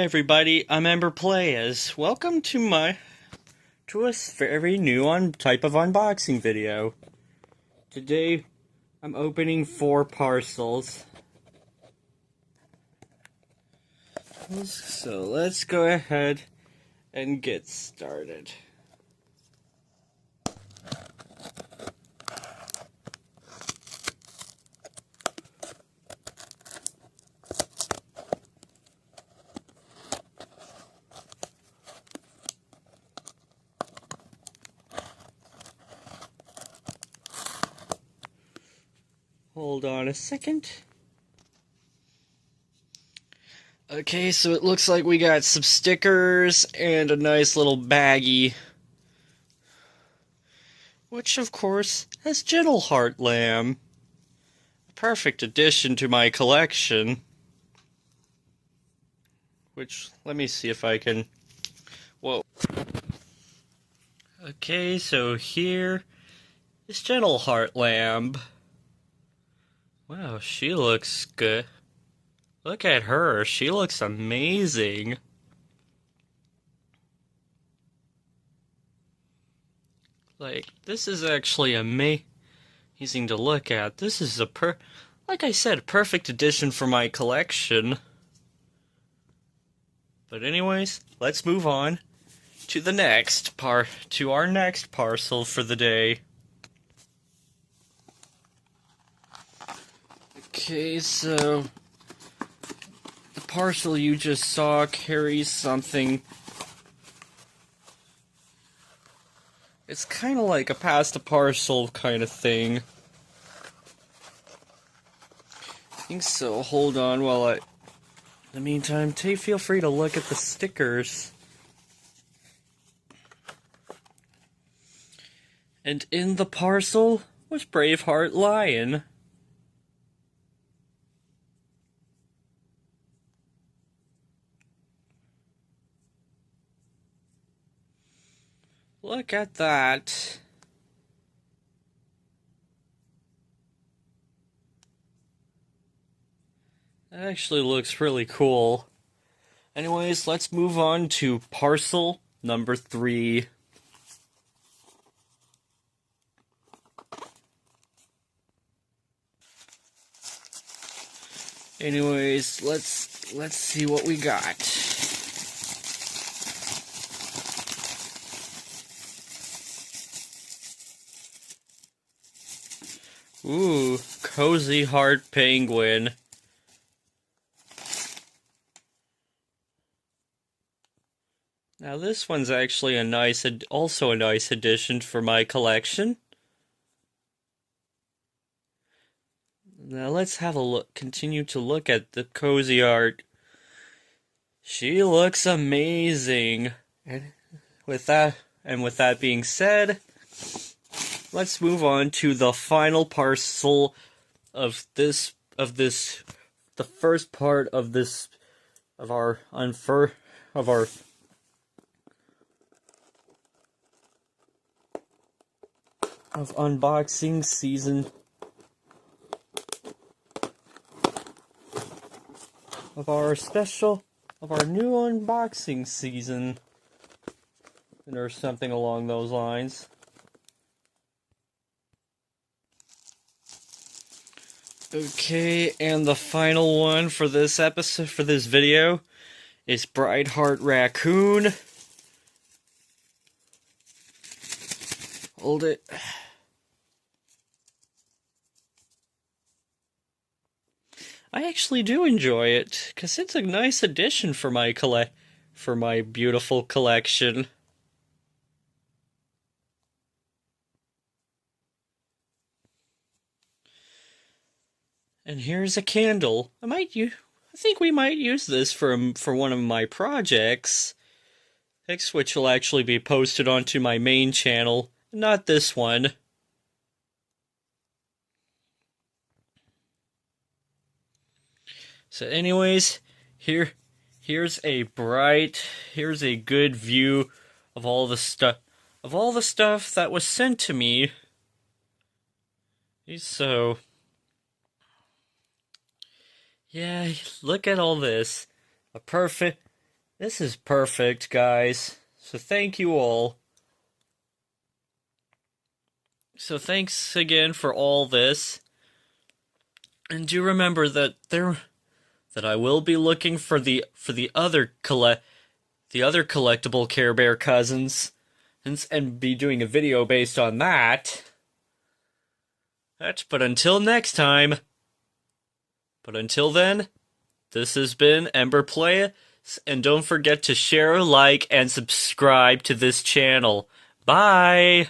everybody, I'm EmberPlayaz. Welcome to a very new type of unboxing video. Today I'm opening 4 parcels. So let's go ahead and get started. Hold on a second. Okay, so it looks like we got some stickers and a nice little baggie. Which, of course, has Gentle Heart Lamb. A perfect addition to my collection. Which, let me see if I can... Whoa. Okay, so here is Gentle Heart Lamb. Wow, she looks good. Look at her, she looks amazing. Like, this is actually amazing to look at. This is like I said, perfect addition for my collection. But anyways, let's move on to the next our next parcel for the day. Okay, so the parcel you just saw carries something. It's kind of like a pass the parcel kind of thing. I think so. Hold on while in the meantime, feel free to look at the stickers. And in the parcel was Braveheart Lion. Look at that. That actually looks really cool. Anyways, let's move on to parcel number 3. Anyways, let's see what we got. Ooh, Cozy Heart Penguin. Now this one's actually also a nice addition for my collection. Now let's have a look, continue to look at the cozy art. She looks amazing. And with that being said, let's move on to the final parcel of the first part of our unboxing season of our new unboxing season, or something along those lines. Okay, and the final one for this video, is Brightheart Raccoon. Hold it. I actually do enjoy it, because it's a nice addition for my beautiful collection. And here's a candle. I think we might use this for one of my projects, which will actually be posted onto my main channel, not this one. So anyways, here's a good view of all the stuff that was sent to me. So yeah, look at all this. A perfect This is perfect, guys. So thank you all. So thanks again for all this. And do remember that I will be looking for the other collectible Care Bear cousins and be doing a video based on that. But until next time. But until then, this has been EmberPlayaz, and don't forget to share, like, and subscribe to this channel. Bye!